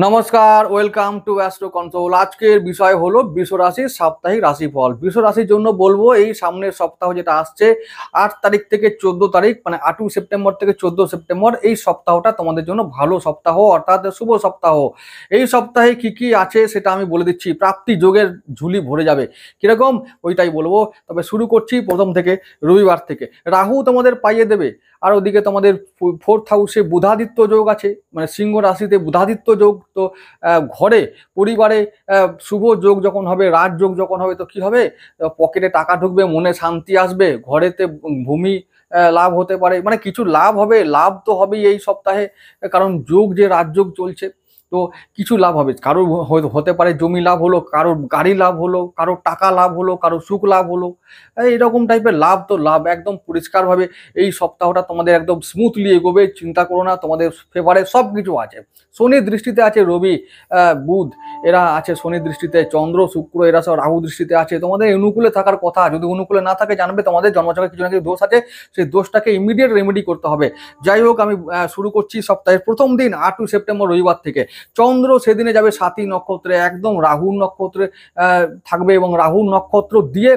নমস্কার, welcome to astro control. আজকের বিষয় হলো বৃষরাশির সাপ্তাহিক রাশিফল। বৃষরাশির জন্য বলবো এই সামনের সপ্তাহ যেটা আসছে 8 তারিখ থেকে 14 তারিখ, মানে 8 সেপ্টেম্বর থেকে 14 সেপ্টেম্বর, এই সপ্তাহটা তোমাদের জন্য ভালো সপ্তাহ, অর্থাৎ শুভ সপ্তাহ। এই সপ্তাহে কি কি আছে সেটা আমি বলে দিচ্ছি। প্রাপ্তি যোগের ঝুলি ভরে যাবে, কিরকম ওইটাই বলবো। তবে শুরু করছি প্রথম থেকে, রবিবার থেকে। রাহু তোমাদের পাইয়ে দেবে, আর ওদিকে তোমাদের 4th হাউসে বুধাদিত্য যোগ আছে, মানে সিংহ রাশিতে বুধাদিত্য যোগ। তো ঘরে পরিবারে শুভ যোগ যখন হবে, রাজযোগ যখন হবে, তো কি হবে? পকেটে টাকা ঢুকবে, মনে শান্তি আসবে, ঘরেতে ভূমি লাভ হতে পারে, মানে কিছু লাভ হবে। লাভ তো হবেই এই সপ্তাহে, কারণ যোগ যে রাজযোগ চলছে, তো কিছু লাভ হবে। কারোর হতে পারে জমি লাভ হলো, কারোর গাড়ি লাভ হলো, কারোর টাকা লাভ হলো, কারোর সুখ লাভ হলো। এইরকম টাইপের লাভ তো লাভ, একদম পরিষ্কারভাবে এই সপ্তাহটা তোমাদের একদম স্মুথলি এগোবে। চিন্তা করো না, তোমাদের ফেভারে সব কিছু আছে। শনির দৃষ্টিতে আছে রবি, বুধ, এরা আছে শনির দৃষ্টিতে। চন্দ্র, শুক্র, এরা সব রাহু দৃষ্টিতে আছে। তোমাদের অনুকূলে থাকার কথা। যদি অনুকূলে না থাকে, জানবে তোমাদের জন্মছকে কিছু না কিছু দোষ আছে, সেই দোষটাকে ইমিডিয়েট রেমেডি করতে হবে। যাই হোক, আমি শুরু করছি সপ্তাহের প্রথম দিন 8 সেপ্টেম্বর রবিবার থেকে। চন্দ্র সেদিনে যাবে সাথী নক্ষত্রে, একদম রাহুর নক্ষত্রে থাকবে, এবং রাহুর নক্ষত্র দিয়ে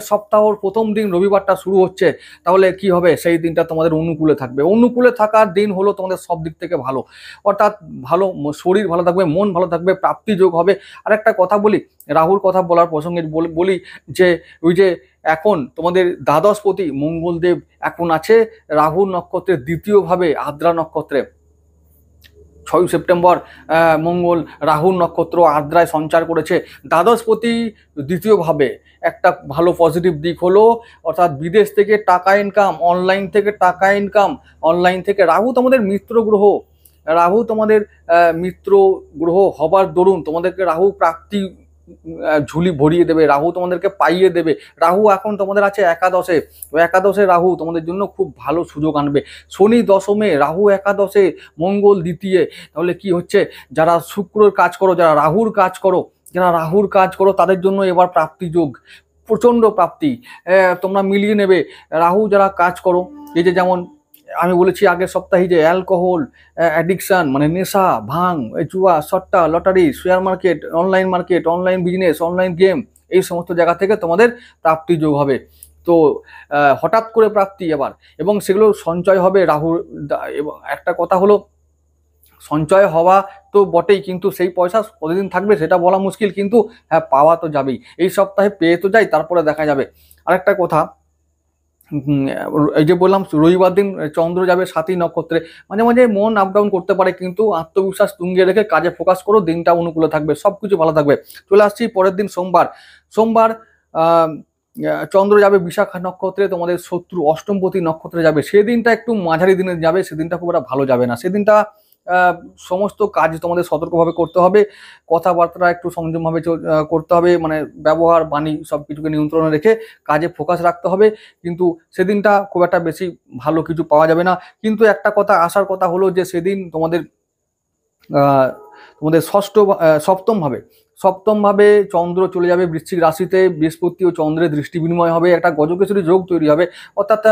সপ্তাহর প্রথম দিন রবিবারটা শুরু হচ্ছে। তাহলে কি হবে? সেই দিনটা তোমাদের অনুকূলে থাকবে। অনুকূলে থাকার দিন হলো তোমাদের সব দিক থেকে ভালো, অর্থাৎ ভালো শরীর ভালো থাকবে, মন ভালো থাকবে, প্রাপ্তি যোগ হবে। আর একটা কথা বলি, রাহুর কথা বলার প্রসঙ্গে বলি যে ওই যে এখন তোমাদের দ্বাদশপতি মঙ্গলদেব এখন আছে রাহুর নক্ষত্রের দ্বিতীয়ভাবে আদ্রা নক্ষত্রে। 6 সেপ্টেম্বর মঙ্গল রাহুর নক্ষত্র আদ্রায় সঞ্চার করেছে। দ্বাদশপতি দ্বিতীয়ভাবে একটা ভালো পজিটিভ দিক হলো, অর্থাৎ বিদেশ থেকে টাকা ইনকাম, অনলাইন থেকে টাকা ইনকাম, অনলাইন থেকে। রাহু তোমাদের মিত্র গ্রহ, রাহু তোমাদের মিত্র গ্রহ হবার দরুন তোমাদেরকে রাহু প্রাপ্তি ঝুলি ভরিয়ে দেবে, রাহু তোমাদেরকে পাইয়ে দেবে। রাহু এখন তোমাদের আছে একাদশে, একাদশে রাহু তোমাদের জন্য খুব ভালো সুযোগ আনবে। শনি দশমে, রাহু একাদশে, মঙ্গল দ্বিতীয়। তাহলে কি হচ্ছে? যারা শুক্রর কাজ করো, যারা রাহুর কাজ করো, তাদের জন্য এবার প্রাপ্তি যোগ, প্রচণ্ড প্রাপ্তি তোমরা মিলিয়ে নেবে। রাহু যারা কাজ করো, এই যে যেমন আমি বলেছি আগের সপ্তাহে যে অ্যালকোহল অ্যাডিকশান, মানে নেশা, ভাং, জুয়া, সট্টা, lottery, share market, online business, online game, এই সমস্ত জায়গা থেকে তোমাদের প্রাপ্তি যোগ হবে। তো হঠাৎ করে প্রাপ্তি এবার, এবং সেগুলো সঞ্চয় হবে রাহুর। এবং একটা কথা হলো, সঞ্চয় হওয়া তো বটেই, কিন্তু সেই পয়সা কতদিন থাকবে সেটা বলা মুশকিল, কিন্তু হ্যাঁ, পাওয়া তো যাবেই। এই সপ্তাহে পেয়ে তো যাই, তারপরে দেখা যাবে। আরেকটা কথা, এই যে বললাম রবিবার দিন চন্দ্র যাবে সাথী নক্ষত্রে, মাঝে মাঝে মন আপ ডাউন করতে পারে, কিন্তু আত্মবিশ্বাস তুঙ্গে রেখে কাজে ফোকাস করো, দিনটা অনুকূলে থাকবে, সবকিছু ভালো থাকবে। চলে আসছি পরের দিন সোমবার চন্দ্র যাবে বিশাখা নক্ষত্রে, তোমাদের শত্রু অষ্টমপতি নক্ষত্রে যাবে। সেদিনটা একটু মাঝারি দিনে যাবে, সেদিনটা খুব একটা ভালো যাবে না। সেদিনটা সমস্ত কাজ তোমাদের সতর্কভাবে করতে হবে, কথাবার্তা একটু সংযমভাবে করতে হবে, মানে ব্যবহার বাণী সব কিছুকে নিয়ন্ত্রণে রেখে কাজে ফোকাস রাখতে হবে। কিন্তু সেদিনটা খুব একটা বেশি ভালো কিছু পাওয়া যাবে না। কিন্তু একটা কথা আসার কথা হলো যে সেদিন তোমাদের সপ্তমভাবে চন্দ্র চলে যাবে বৃশ্চিক রাশিতে। বৃহস্পতি ও চন্দ্রের দৃষ্টি বিনিময় হবে, একটা গজকেশরী যোগ তৈরি হবে, অর্থাৎ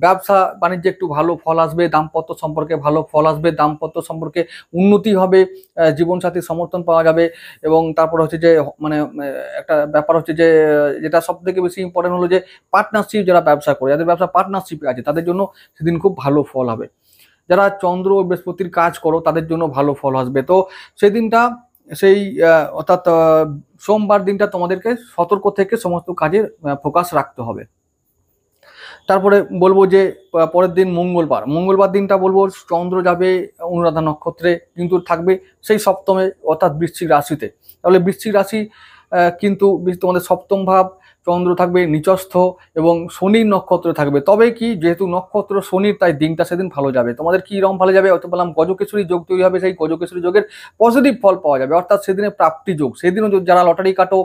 ব্যবসা বাণিজ্যে একটু ভালো ফল আসবে, দাম্পত্য সম্পর্কে ভালো ফল আসবে, দাম্পত্য সম্পর্কে উন্নতি হবে, জীবনসাথীর সমর্থন পাওয়া যাবে। এবং তারপর হচ্ছে যে মানে একটা ব্যাপার হচ্ছে যে যেটা সব থেকে বেশি ইম্পর্টেন্ট হলো যে পার্টনারশিপ, যারা ব্যবসা করে, যাদের ব্যবসা পার্টনারশিপে আছে, তাদের জন্য সেদিন খুব ভালো ফল হবে। যারা চন্দ্র ও বৃহস্পতির কাজ করো, তাদের জন্য ভালো ফল আসবে। তো সেদিনটা অর্থাৎ সোমবার দিনটা তোমাদেরকে সতর্ক থেকে সমস্ত কাজে ফোকাস রাখতে হবে। তারপরে বলবো যে পরের দিন মঙ্গলবার দিনটা বলবো চন্দ্র যাবে অনুরাধা নক্ষত্রে, কিন্তু থাকবে সেই সপ্তমে, অর্থাৎ বৃশ্চিক রাশিতে। তাহলে বৃশ্চিক রাশি কিন্তু তোমাদের সপ্তম ভাব, চন্দ্র থাকবে নিচস্থ এবং শনির নক্ষত্র থাকবে। তবে কি, যেহেতু নক্ষত্র শনির, তাই দিনটা সেদিন ভালো যাবে। তোমাদের কি রকম ভালো যাবে? অত বললাম গজকেশরী যোগ তৈরি হবে, সেই গজকেশরী যোগের পজিটিভ ফল পাওয়া যাবে, অর্থাৎ সেদিনে প্রাপ্তি যোগ। সেদিনও যারা লটারি কাটো,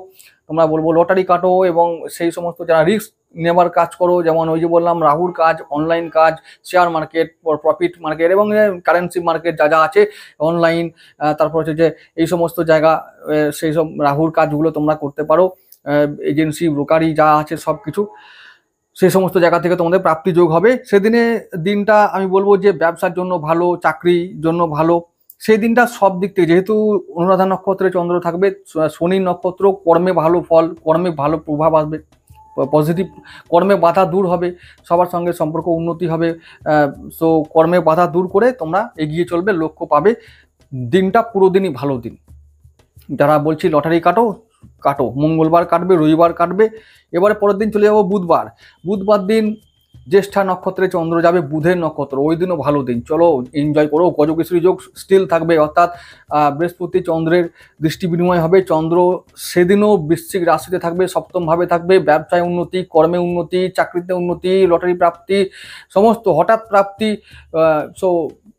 তোমরা বলবো লটারি কাটো, এবং সেই সমস্ত যারা রিস্ক নেবার কাজ করো, যেমন ওই যে বললাম রাহুর কাজ, অনলাইন কাজ, শেয়ার মার্কেট, প্রফিট মার্কেট এবং কারেন্সি মার্কেট যা যা আছে অনলাইন, তারপর হচ্ছে যে এই সমস্ত জায়গা, সেই সব রাহুর কাজগুলো তোমরা করতে পারো। এজেন্সি, ব্রোকারি যা আছে সব কিছু, সেই সমস্ত জায়গা থেকে তোমাদের প্রাপ্তি যোগ হবে। সেদিনে দিনটা আমি বলবো যে ব্যবসার জন্য ভালো, চাকরির জন্য ভালো। সেই দিনটা সব দিক থেকে, যেহেতু অনুরাধা নক্ষত্রে চন্দ্র থাকবে, শনি নক্ষত্র, কর্মে ভালো ফল, কর্মে ভালো প্রভাব আসবে, পজিটিভ, কর্মে বাধা দূর হবে, সবার সঙ্গে সম্পর্ক উন্নতি হবে। সো কর্মে বাধা দূর করে তোমরা এগিয়ে চলবে, লক্ষ্য পাবে। দিনটা পুরো দিনই ভালো দিন। যারা বলছি লটারি কাটো, কাটো, মঙ্গলবার কাটবে, রবিবার কাটবে। এবারে পরের দিন চলে যাবো বুধবার। বুধবার দিন জ্যেষ্ঠা নক্ষত্রে চন্দ্র যাবে, বুধের নক্ষত্র, ওই দিনও ভালো দিন, চলো এনজয় করো। গজকেশরী যোগ স্টিল থাকবে, অর্থাৎ বৃহস্পতি চন্দ্রের দৃষ্টি বিনিময় হবে। চন্দ্র সেদিনও বৃশ্চিক রাশিতে থাকবে, সপ্তম ভাবে থাকবে। ব্যবসায় উন্নতি, কর্মে উন্নতি, চাকরিতে উন্নতি, লটারি প্রাপ্তি, সমস্ত হঠাৎ প্রাপ্তি। সো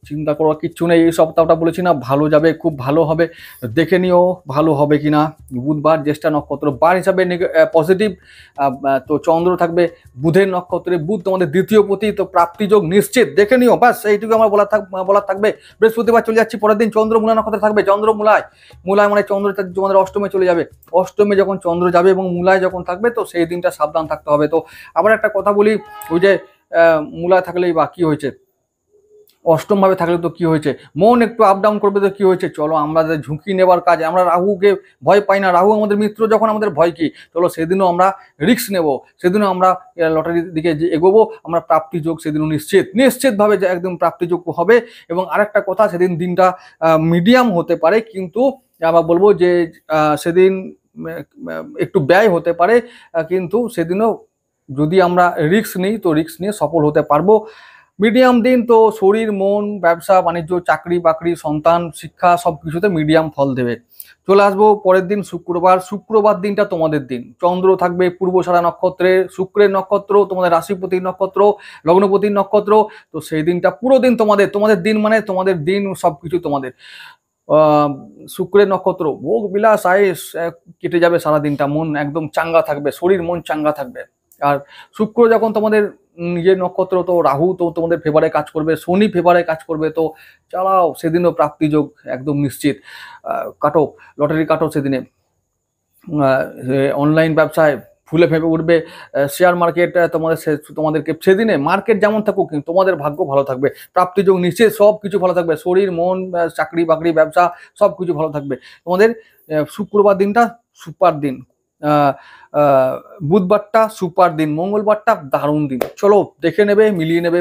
চিন্তা করার কিচ্ছু নেই। এই সপ্তাহটা বলেছি না ভালো যাবে, খুব ভালো হবে, দেখে নিও ভালো হবে কিনা। বুধবার জ্যেষ্ঠা নক্ষত্র বার হিসাবে পজিটিভ। তো চন্দ্র থাকবে বুধের নক্ষত্রে, বুধ তোমাদের দ্বিতীয় পতি, তো প্রাপ্তিযোগ নিশ্চিত, দেখে নিও। ব্যাস এইটুকু আমার বলার থাকবে। বৃহস্পতিবার চলে যাচ্ছি, পরের দিন চন্দ্র মূলা নক্ষত্রে থাকবে। চন্দ্র মূলায় মানে চন্দ্র তোমাদের অষ্টমে চলে যাবে। অষ্টমে যখন চন্দ্র যাবে এবং মূলায় যখন থাকবে, তো সেই দিনটা সাবধান থাকতে হবে। তো আবার একটা কথা বলি, ওই যে মূলায় থাকলেই বা কি হয়েছে, অষ্টম ভাবে থাকলে তো কি হয়েছে, মন একটু আপ ডাউন করবে, তো কি হয়েছে, চলো আমাদের ঝুঁকি নেবার কাজ। আমরা রাহুকে ভয় পাই না, রাহু আমাদের মিত্র, যখন আমাদের ভয় কি, চলো সেদিনও আমরা রিস্ক নেব, সেদিনও আমরা লটারির দিকে এগোবো। আমরা প্রাপ্তি যোগ সেদিনও নিশ্চিতভাবে যে একদম প্রাপ্তিযোগ হবে। এবং আরেকটা কথা, সেদিন দিনটা মিডিয়াম হতে পারে, কিন্তু আবার বলবো যে সেদিন একটু ব্যয় হতে পারে, কিন্তু সেদিনও যদি আমরা রিস্ক নিই, তো রিস্ক নিয়ে সফল হতে পারবো। মিডিয়াম দিন, তো শরীর, মন, ব্যবসা বাণিজ্য, চাকরি বাকরি, সন্তান, শিক্ষা সব কিছুতে মিডিয়াম ফল দেবে। চলে আসবো পরের দিন শুক্রবার। শুক্রবার দিনটা তোমাদের দিন, চন্দ্র থাকবে পূর্বসারা নক্ষত্রে, শুক্রের নক্ষত্র, তোমাদের রাশিপতির নক্ষত্র, লগ্নপতির নক্ষত্র। তো সেই দিনটা পুরো দিন তোমাদের দিন, মানে তোমাদের দিন সবকিছু তোমাদের। শুক্রের নক্ষত্র, ভোগ বিলাস আয়েস কেটে যাবে সারা দিনটা, মন একদম চাঙ্গা থাকবে, শরীর মন চাঙ্গা থাকবে। আর শুক্র যখন তোমাদের নিজের নক্ষত্র, তো রাহু তো তোমাদের ফেভারে কাজ করবে, শনি ফেভারে কাজ করবে, তো চালাও সেদিনও প্রাপ্তিযোগ একদম নিশ্চিত। কাটো, লটারি কাটো সেদিনে। অনলাইন ব্যবসায় ফুলে ফেঁপে উঠবে, শেয়ার মার্কেট তোমাদেরকে সেদিনে মার্কেট যেমন থাকুক, কিন্তু তোমাদের ভাগ্য ভালো থাকবে, প্রাপ্তিযোগ নিশ্চিত, সব কিছু ভালো থাকবে, শরীর মন, চাকরি বাকরি, ব্যবসা সব কিছু ভালো থাকবে তোমাদের। শুক্রবার দিনটা সুপার দিন, বুধবারটা সুপার দিন, মঙ্গলবারটা দারুণ দিন। চলো দেখে নেবে, মিলিয়ে নেবে,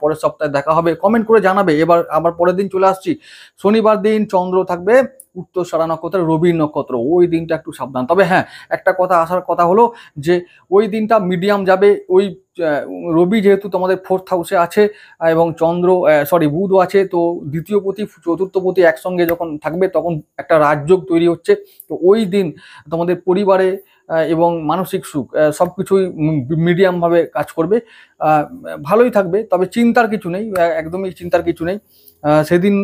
পরের সপ্তাহে দেখা হবে, কমেন্ট করে জানাবে। এবার আবার পরের দিন চলে আসছি। শনিবার দিন চন্দ্র থাকবে উত্তরসারা নক্ষত্রে, রবির নক্ষত্র, ওই দিনটা একটু সাবধান। তবে হ্যাঁ, একটা আসার কথা হলো যে ওই দিনটা মিডিয়াম যাবে। ওই রবি যেহেতু তোমাদের 4th হাউসে আছে, এবং বুধও আছে, তো দ্বিতীয় পতি চতুর্থ পতি একসঙ্গে যখন থাকবে, তখন একটা রাজযোগ তৈরি হচ্ছে। তো ওই দিন তোমাদের পরিবারে এবং মানসিক সুখ সবকিছুই মিডিয়ামভাবে কাজ করবে, ভালোই থাকবে। তবে চিন্তার কিছু নেই, একদমই চিন্তার কিছু নেই। সেদিন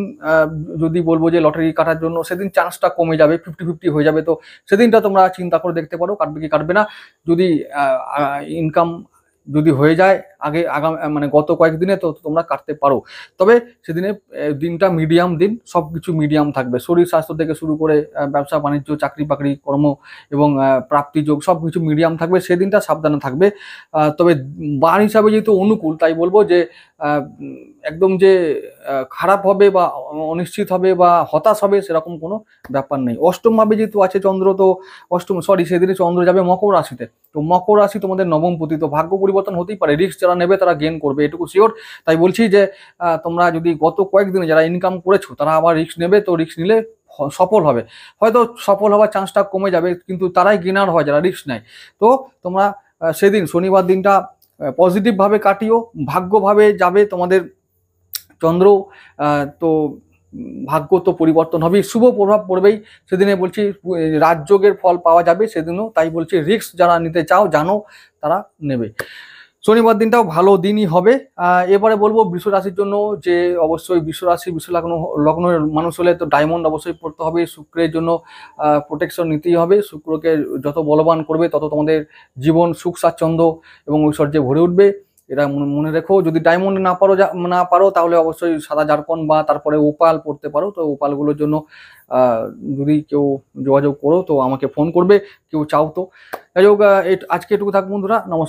যদি বলবো যে লটারি কাটার জন্য, সেদিন চান্সটা কমে যাবে, 50-50 হয়ে যাবে। তো সেদিনটা তোমরা চিন্তা করে দেখতে পারো, কাটবে কি কাটবে না। যদি ইনকাম যদি হয়ে যায় মানে গত কয়েকদিনে, তো তোমরা কাটতে পারো। তবে সেদিনে দিনটা মিডিয়াম দিন, সবকিছু মিডিয়াম থাকবে, শরীর স্বাস্থ্য থেকে শুরু করে ব্যবসা বাণিজ্য, চাকরি বাকরি, কর্ম এবং প্রাপ্তিযোগ সবকিছু মিডিয়াম থাকবে। সেদিনটা সাবধানে থাকবে। তবে বার হিসাবে যেহেতু অনুকূল, তাই বলবো যে একদম যে খারাপ হবে বা অনিশ্চিত হবে বা হতাশ হবে, সেরকম কোনো ব্যাপার নেই। অষ্টম ভাবে যেহেতু আছে চন্দ্র, তো সেদিনে চন্দ্র যাবে মকর রাশিতে। তো মকর রাশি তোমাদের নবম পতি, তো ভাগ্য পরিবর্তন হতেই পারে, রিস্ক যারা নেবে তারা গেইন করবে, এটুকু শিওর। তাই বলছি যে তোমরা যদি গত কয়েকদিনে যারা ইনকাম করেছো, তারা আবার রিস্ক নেবে, তো রিস্ক নিলে সফল হবে। হয়তো সফল হওয়ার চান্সটা কমে যাবে, কিন্তু তারাই গেনার হয় যারা রিস্ক নেয়। তো তোমরা সেদিন শনিবার দিনটা পজিটিভভাবে কাটিও, ভাগ্যভাবে যাবে তোমাদের চন্দ্র। তো ভাগ্য তো পরিবর্তন হবে, শুভ প্রভাব পড়বেই সেদিনে। বলছি রাজযোগের ফল পাওয়া যাবে সেদিনও, তাই বলছি রিস্ক যারা নিতে চাও জানো তারা নেবে। শনিবার দিনটাও ভালো দিনই হবে। এবারে বলবো বৃষ রাশির জন্য যে অবশ্যই বৃষ রাশি বৃষ লগ্নের মানুষ হলে তো ডায়মন্ড অবশ্যই পড়তে হবে। শুক্রের জন্য প্রোটেকশন নিতেই হবে। শুক্রকে যত বলবান করবে তত তোমাদের জীবন সুখ স্বাচ্ছন্দ্য এবং ঐশ্বর্যে ভরে উঠবে। এটা মনে রেখো। যদি ডায়মন্ড না পারো তাহলে অবশ্যই সাদা জারকন বা তারপরে ওপাল পড়তে পারো। তো ওপালগুলোর জন্য যদি কেউ যোগাযোগ করো তো আমাকে ফোন করবে, কেউ চাও তো। যাই হোক, আজকে এটুকু থাক বন্ধুরা, নমস্কার।